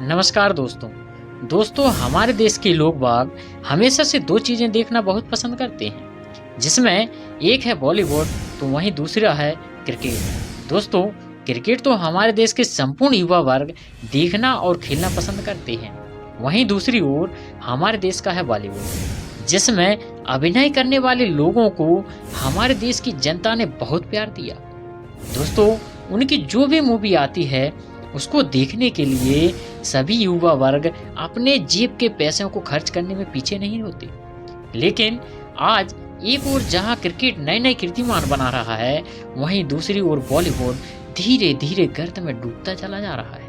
नमस्कार दोस्तों। हमारे देश के लोग बाग हमेशा से दो चीजें देखना बहुत पसंद करते हैं, जिसमें एक है बॉलीवुड तो वहीं दूसरा है क्रिकेट। क्रिकेट तो हमारे देश के संपूर्ण युवा वर्ग देखना और खेलना पसंद करते हैं। वहीं दूसरी ओर हमारे देश का है बॉलीवुड, जिसमें अभिनय करने वाले लोगों को हमारे देश की जनता ने बहुत प्यार दिया। उनकी जो भी मूवी आती है उसको देखने के लिए सभी युवा वर्ग अपने जेब के पैसों को खर्च करने में पीछे नहीं होते। लेकिन आज एक ओर जहां क्रिकेट नए नए कीर्तिमान बना रहा है, वहीं दूसरी ओर बॉलीवुड धीरे धीरे गर्त में डूबता चला जा रहा है।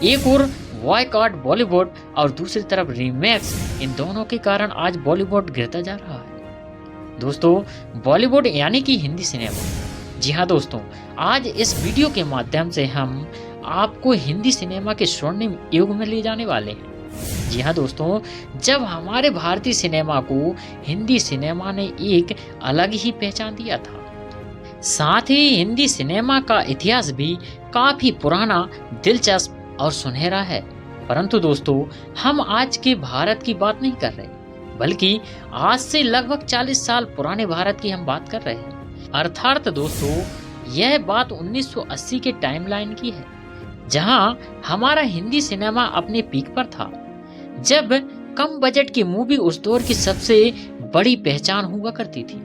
एक ओर बॉयकॉट बॉलीवुड और दूसरी तरफ रीमेक्स, इन दोनों के कारण आज बॉलीवुड गिरता जा रहा है। बॉलीवुड यानी कि हिंदी सिनेमा। जी हाँ दोस्तों, आज इस वीडियो के माध्यम से हम आपको हिंदी सिनेमा के स्वर्णिम युग में ले जाने वाले हैं। जी हाँ दोस्तों, जब हमारे भारतीय सिनेमा को हिंदी सिनेमा ने एक अलग ही पहचान दिया था। साथ ही हिंदी सिनेमा का इतिहास भी काफी पुराना, दिलचस्प और सुनहरा है। परंतु दोस्तों, हम आज के भारत की बात नहीं कर रहे, बल्कि आज से लगभग 40 साल पुराने भारत की हम बात कर रहे हैं। अर्थात दोस्तों, यह बात 1980 के टाइमलाइन की है, जहां हमारा हिंदी सिनेमा अपने पीक पर था, जब कम बजट की मूवी उस दौर की सबसे बड़ी पहचान हुआ करती थी।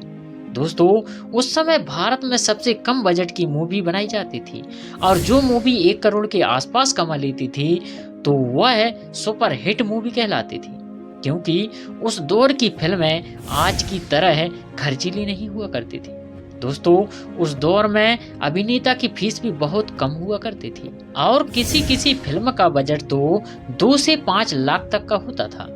उस समय भारत में सबसे कम बजट की मूवी बनाई जाती थी, और जो मूवी 1 करोड़ के आसपास कमा लेती थी तो वह सुपर हिट मूवी कहलाती थी, क्योंकि उस दौर की फिल्में आज की तरह खर्चीली नहीं हुआ करती थी। उस दौर में अभिनेता की फीस भी बहुत कम हुआ करती थी, और किसी फिल्म का बजट तो 2 से 5 लाख तक का होता था।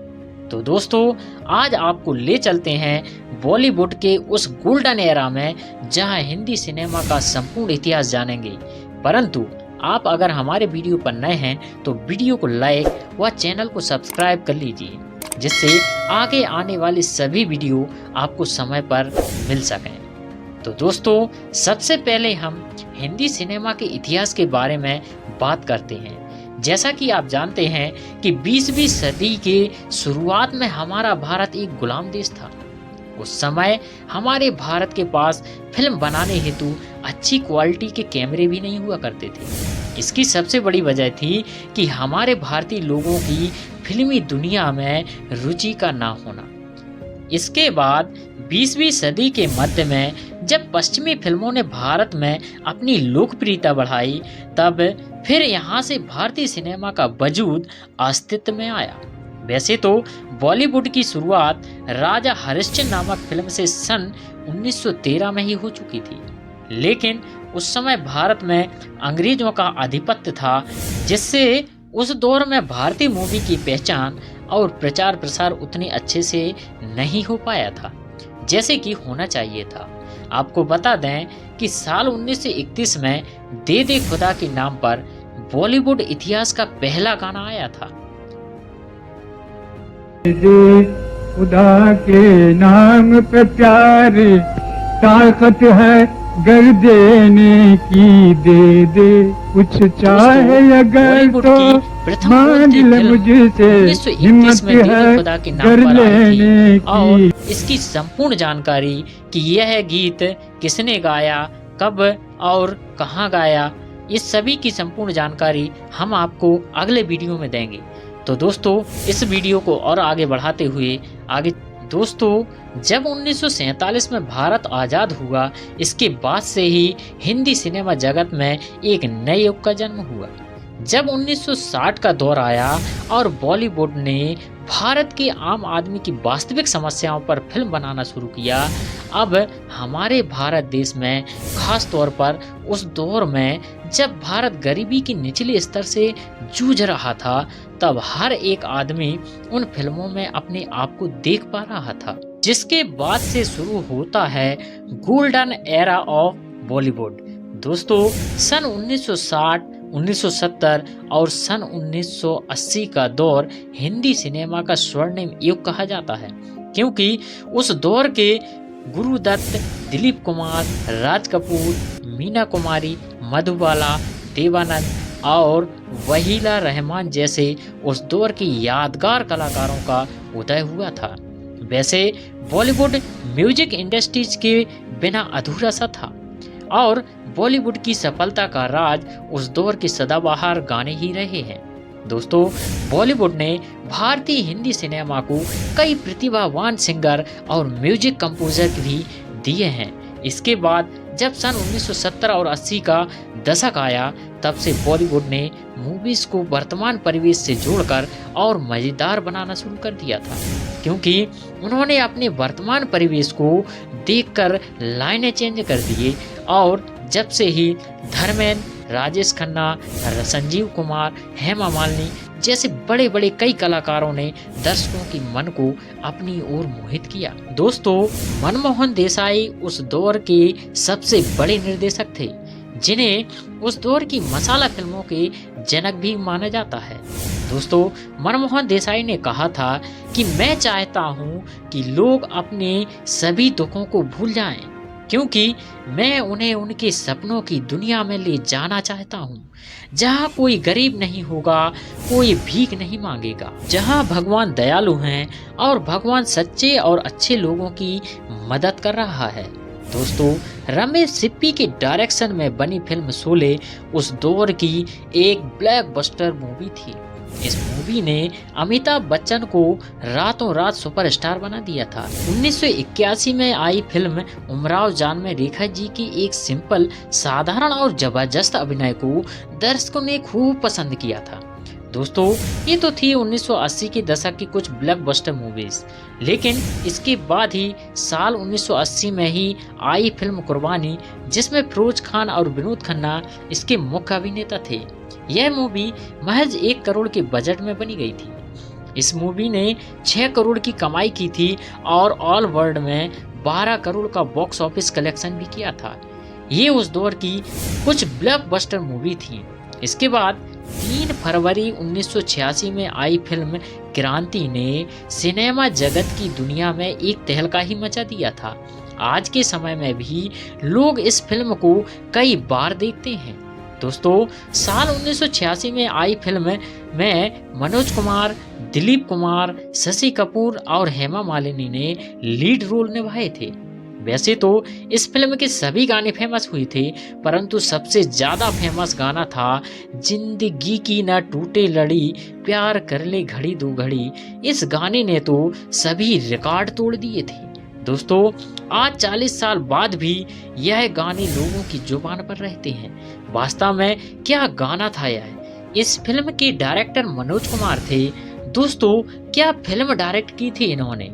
आज आपको ले चलते हैं बॉलीवुड के उस गोल्डन एरा में, जहां हिंदी सिनेमा का संपूर्ण इतिहास जानेंगे। परंतु आप अगर हमारे वीडियो पर नए हैं तो वीडियो को लाइक व चैनल को सब्सक्राइब कर लीजिए, जिससे आगे आने वाली सभी वीडियो आपको समय पर मिल सकें। सबसे पहले हम हिंदी सिनेमा के इतिहास के बारे में बात करते हैं। जैसा कि आप जानते हैं कि 20वीं सदी के शुरुआत में हमारा भारत एक गुलाम देश था। उस समय हमारे भारत के पास फिल्म बनाने हेतु अच्छी क्वालिटी के कैमरे भी नहीं हुआ करते थे। इसकी सबसे बड़ी वजह थी कि हमारे भारतीय लोगों की फिल्मी दुनिया में रुचि का ना होना। इसके बाद 20वीं सदी के मध्य में जब पश्चिमी फिल्मों ने भारत में अपनी लोकप्रियता बढ़ाई, तब फिर यहाँ से भारतीय सिनेमा का वजूद अस्तित्व में आया। वैसे तो बॉलीवुड की शुरुआत राजा हरिश्चंद्र नामक फिल्म से सन 1913 में ही हो चुकी थी, लेकिन उस समय भारत में अंग्रेजों का आधिपत्य था, जिससे उस दौर में भारतीय मूवी की पहचान और प्रचार प्रसार उतने अच्छे से नहीं हो पाया था जैसे कि होना चाहिए था। आपको बता दें कि साल 1931 में दे दे खुदा के नाम पर बॉलीवुड इतिहास का पहला गाना आया था। दे खुदा के नाम पे प्यार, ताकत है घर देने की, दे कुछ चाहे अगर तो मांग ले मुझसे, हिम्मत है घर लेने की। और इसकी संपूर्ण जानकारी कि यह गीत किसने गाया, कब और कहां गाया, इस सभी की संपूर्ण जानकारी हम आपको अगले वीडियो में देंगे। इस वीडियो को और आगे बढ़ाते हुए जब 1947 में भारत आज़ाद हुआ, इसके बाद से ही हिंदी सिनेमा जगत में एक नए युग का जन्म हुआ। जब 1960 का दौर आया और बॉलीवुड ने भारत के आम आदमी की वास्तविक समस्याओं पर फिल्म बनाना शुरू किया, अब हमारे भारत देश में खास तौर पर उस दौर में जब भारत गरीबी के निचले स्तर से जूझ रहा था, तब हर एक आदमी उन फिल्मों में अपने आप को देख पा रहा था, जिसके बाद से शुरू होता है गोल्डन एरा ऑफ बॉलीवुड। सन 1960, 1970 और सन 1980 का दौर हिंदी सिनेमा का स्वर्णिम युग कहा जाता है, क्योंकि उस दौर के गुरुदत्त, दिलीप कुमार, राज कपूर, मीना कुमारी, मधुबाला, देवानंद, और वहीला रहमान जैसे उस दौर की यादगार कलाकारों का उदय हुआ था। वैसे बॉलीवुड म्यूजिक इंडस्ट्रीज के बिना अधूरा सा था और बॉलीवुड की सफलता का राज उस दौर के सदाबहार गाने ही रहे हैं। दोस्तों, बॉलीवुड ने भारतीय हिंदी सिनेमा को कई प्रतिभावान सिंगर और म्यूजिक कंपोजर भी दिए हैं। इसके बाद जब सन 1970 और 80 का दशक आया, तब से बॉलीवुड ने मूवीज को वर्तमान परिवेश से जोड़कर और मजेदार बनाना शुरू कर दिया था, क्योंकि उन्होंने अपने वर्तमान परिवेश को देखकर लाइनें चेंज कर दिए। और जब से ही धर्मेंद्र, राजेश खन्ना, संजीव कुमार, हेमा मालिनी जैसे बड़े बड़े कई कलाकारों ने दर्शकों की मन को अपनी ओर मोहित किया। दोस्तों, मनमोहन देसाई उस दौर के सबसे बड़े निर्देशक थे, जिन्हें उस दौर की मसाला फिल्मों के जनक भी माना जाता है। दोस्तों, मनमोहन देसाई ने कहा था कि मैं चाहता हूँ कि लोग अपने सभी दुखों को भूल जाएं, क्योंकि मैं उन्हें उनके सपनों की दुनिया में ले जाना चाहता हूँ, जहाँ कोई गरीब नहीं होगा, कोई भीख नहीं मांगेगा, जहाँ भगवान दयालु हैं और भगवान सच्चे और अच्छे लोगों की मदद कर रहा है। दोस्तों, रमेश सिप्पी के डायरेक्शन में बनी फिल्म शोले उस दौर की एक ब्लॉकबस्टर मूवी थी। इस मूवी ने अमिताभ बच्चन को रातों रात सुपरस्टार बना दिया था। 1981 में आई फिल्म उमराव जान में रेखा जी की एक सिंपल, साधारण और जबरदस्त अभिनय को दर्शकों ने खूब पसंद किया था। दोस्तों, ये तो थी 1980 के दशक की कुछ ब्लॉकबस्टर मूवीज, लेकिन इसके बाद ही साल 1980 में ही आई फिल्म कुर्बानी, जिसमें फिरोज खान और विनोद खन्ना इसके मुख्य अभिनेता थे। यह मूवी महज 1 करोड़ के बजट में बनी गई थी। इस मूवी ने 6 करोड़ की कमाई की थी और ऑल वर्ल्ड में 12 करोड़ का बॉक्स ऑफिस कलेक्शन भी किया था। ये उस दौर की कुछ ब्लॉकबस्टर मूवी थी। इसके बाद 3 फरवरी 1986 में आई फिल्म क्रांति ने सिनेमा जगत की दुनिया में एक तहलका ही मचा दिया था। आज के समय में भी लोग इस फिल्म को कई बार देखते हैं। दोस्तों, साल 1986 में आई फिल्म में मनोज कुमार, दिलीप कुमार, शशि कपूर और हेमा मालिनी ने लीड रोल निभाए थे। वैसे तो इस फिल्म के सभी गाने फेमस हुए थे, परंतु सबसे ज्यादा फेमस गाना था जिंदगी की ना टूटे लड़ी, प्यार कर ले घड़ी दो घड़ी। इस गाने ने तो सभी रिकॉर्ड तोड़ दिए थे। दोस्तों, आज 40 साल बाद भी यह गाने लोगों की जुबान पर रहते हैं। वास्तव में क्या गाना था यह। इस फिल्म के डायरेक्टर मनोज कुमार थे। दोस्तों, क्या फिल्म डायरेक्ट की थी इन्होंने।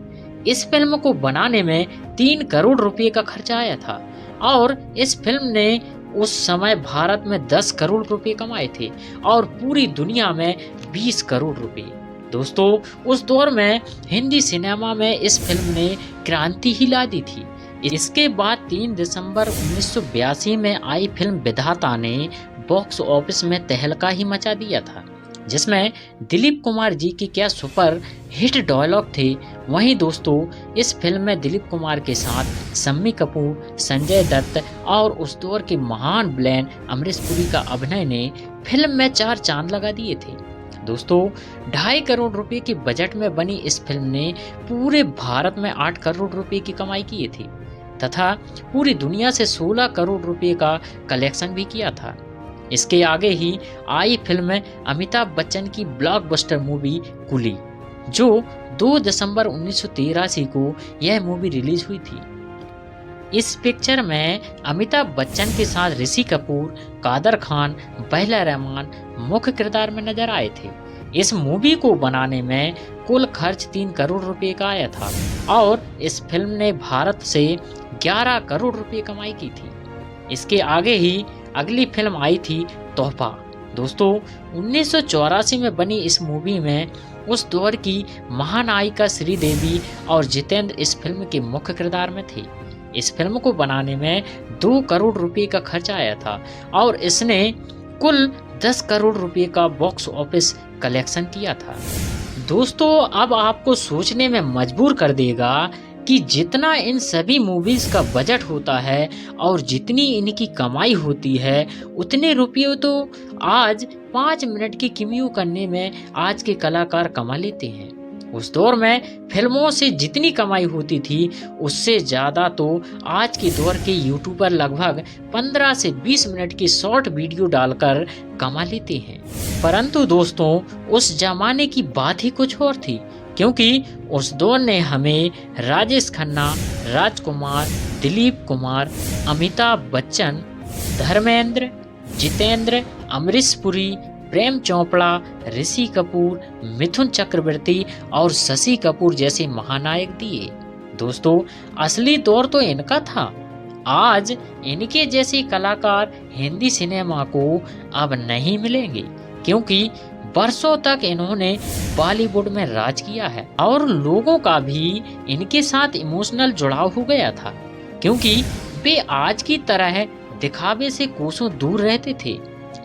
इस फिल्म को बनाने में 3 करोड़ रुपए का खर्चा आया था और इस फिल्म ने उस समय भारत में 10 करोड़ रुपए कमाए थे और पूरी दुनिया में 20 करोड़ रुपए। दोस्तों, उस दौर में हिंदी सिनेमा में इस फिल्म ने क्रांति ही ला दी थी। इसके बाद 3 दिसंबर 1982 में आई फिल्म विधाता ने बॉक्स ऑफिस में तहलका ही मचा दिया था, जिसमें दिलीप कुमार जी के क्या सुपर हिट डायलॉग थे। वहीं दोस्तों, इस फिल्म में दिलीप कुमार के साथ शम्मी कपूर, संजय दत्त और उस दौर के महान विलेन अमरीश पुरी का अभिनय ने फिल्म में 4 चांद लगा दिए थे। दोस्तों, 2.5 करोड़ रुपए के बजट में बनी इस फिल्म ने पूरे भारत में 8 करोड़ रुपए की कमाई की थी तथा पूरी दुनिया से 16 करोड़ रुपए का कलेक्शन भी किया था। इसके आगे ही आई फिल्म अमिताभ बच्चन की ब्लॉकबस्टर मूवी कुली, जो 2 दिसंबर 1983 को यह मूवी रिलीज हुई थी। इस पिक्चर में अमिताभ बच्चन के साथ ऋषि कपूर, कादर खान, बेला रहमान मुख्य किरदार में नजर आए थे। इस मूवी को बनाने में कुल खर्च 3 करोड़ रुपए का आया था और इस फिल्म ने भारत से 11 करोड़ रुपए कमाई की थी। इसके आगे ही अगली फिल्म आई थी तोहफा। दोस्तों, 1984 में बनी इस मूवी में उस दौर की महानायिका श्रीदेवी और जितेंद्र इस फिल्म के मुख्य किरदार में थे। इस फिल्म को बनाने में 2 करोड़ रुपए का खर्च आया था और इसने कुल 10 करोड़ रुपए का बॉक्स ऑफिस कलेक्शन किया था। दोस्तों, अब आपको सोचने में मजबूर कर देगा कि जितना इन सभी मूवीज का बजट होता है और जितनी इनकी कमाई होती है, उतने रुपये तो आज 5 मिनट की किमियो करने में आज के कलाकार कमा लेते हैं। उस दौर में फिल्मों से जितनी कमाई होती थी, उससे ज़्यादा तो आज के दौर के यूट्यूबर लगभग 15 से 20 मिनट की शॉर्ट वीडियो डालकर कमा लेते हैं। परंतु दोस्तों, उस जमाने की बात ही कुछ और थी, क्योंकि उस दौर ने हमें राजेश खन्ना, राजकुमार, दिलीप कुमार, अमिताभ बच्चन, धर्मेंद्र, जितेंद्र, अमरीश पुरी, प्रेम चोपड़ा, ऋषि कपूर, मिथुन चक्रवर्ती और शशि कपूर जैसे महानायक दिए। दोस्तों, असली दौर तो इनका था। आज इनके जैसे कलाकार हिंदी सिनेमा को अब नहीं मिलेंगे, क्योंकि बरसों तक इन्होंने बॉलीवुड में राज किया है और लोगों का भी इनके साथ इमोशनल जुड़ाव हो गया था, क्योंकि वे आज की तरह दिखावे से कोसों दूर रहते थे।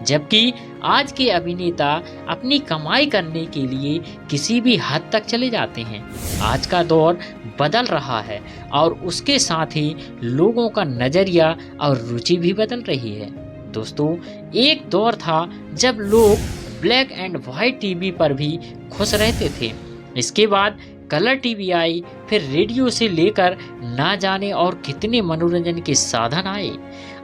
जबकि आज के अभिनेता अपनी कमाई करने के लिए किसी भी हद तक चले जाते हैं। आज का दौर बदल रहा है और उसके साथ ही लोगों का नजरिया और रुचि भी बदल रही है। दोस्तों, एक दौर था जब लोग ब्लैक एंड व्हाइट टीवी पर भी खुश रहते थे। इसके बाद कलर टीवी आई, फिर रेडियो से लेकर ना जाने और कितने मनोरंजन के साधन आए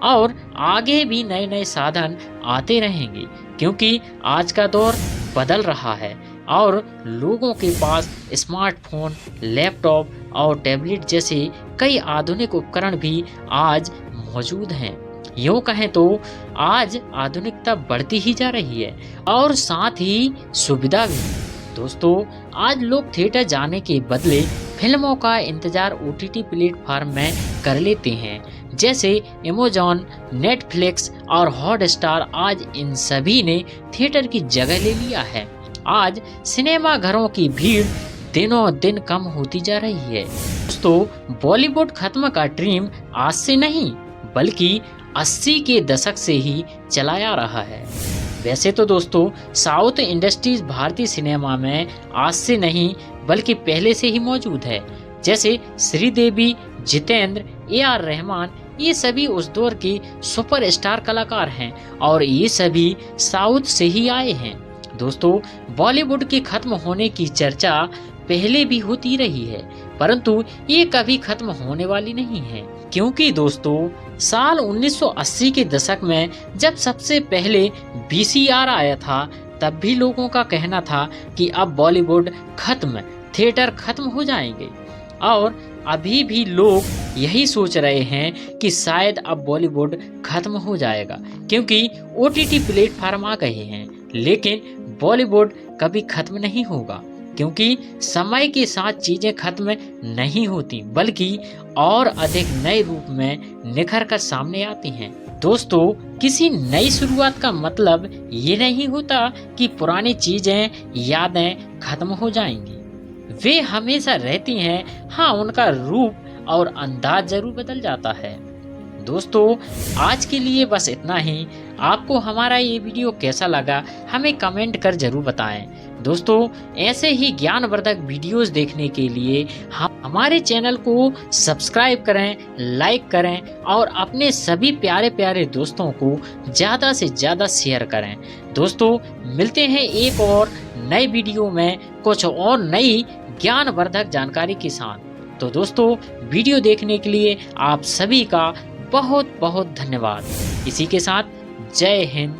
और आगे भी नए नए साधन आते रहेंगे, क्योंकि आज का दौर बदल रहा है और लोगों के पास स्मार्टफोन, लैपटॉप और टैबलेट जैसे कई आधुनिक उपकरण भी आज मौजूद हैं। यूँ कहें तो आज आधुनिकता बढ़ती ही जा रही है और साथ ही सुविधा भी। दोस्तों, आज लोग थिएटर जाने के बदले फिल्मों का इंतजार OTT प्लेटफॉर्म में कर लेते हैं, जैसे अमेज़न, नेटफ्लिक्स और हॉटस्टार। आज इन सभी ने थिएटर की जगह ले लिया है। आज सिनेमा घरों की भीड़ दिनों दिन कम होती जा रही है। दोस्तों, बॉलीवुड खत्म का ड्रीम आज से नहीं बल्कि 80 के दशक से ही चलाया रहा है। वैसे तो दोस्तों, साउथ इंडस्ट्रीज भारतीय सिनेमा में आज से नहीं बल्कि पहले से ही मौजूद है, जैसे श्रीदेवी, जितेंद्र, AR रहमान। ये सभी उस दौर के सुपरस्टार कलाकार हैं और ये सभी साउथ से ही आए हैं। दोस्तों, बॉलीवुड के खत्म होने की चर्चा पहले भी होती रही है, परंतु ये कभी खत्म होने वाली नहीं है, क्योंकि दोस्तों, साल 1980 के दशक में जब सबसे पहले VCR आया था, तब भी लोगों का कहना था कि अब बॉलीवुड खत्म, थिएटर खत्म हो जाएंगे। और अभी भी लोग यही सोच रहे हैं कि शायद अब बॉलीवुड खत्म हो जाएगा, क्योंकि OTT प्लेटफॉर्म आ गए हैं। लेकिन बॉलीवुड कभी खत्म नहीं होगा, क्योंकि समय के साथ चीजें खत्म नहीं होती बल्कि और अधिक नए रूप में निखर कर सामने आती हैं। दोस्तों, किसी नई शुरुआत का मतलब ये नहीं होता कि पुरानी चीजें, यादें खत्म हो जाएंगी। वे हमेशा रहती हैं, हाँ, उनका रूप और अंदाज जरूर बदल जाता है। दोस्तों, आज के लिए बस इतना ही। आपको हमारा ये वीडियो कैसा लगा हमें कमेंट कर जरूर बताएं। दोस्तों, ऐसे ही ज्ञानवर्धक वीडियोस देखने के लिए हमारे चैनल को सब्सक्राइब करें, लाइक करें और अपने सभी प्यारे प्यारे दोस्तों को ज़्यादा से ज़्यादा शेयर करें। दोस्तों, मिलते हैं एक और नए वीडियो में कुछ और नई ज्ञानवर्धक जानकारी के साथ। तो दोस्तों, वीडियो देखने के लिए आप सभी का बहुत बहुत धन्यवाद। इसी के साथ जय हिंद,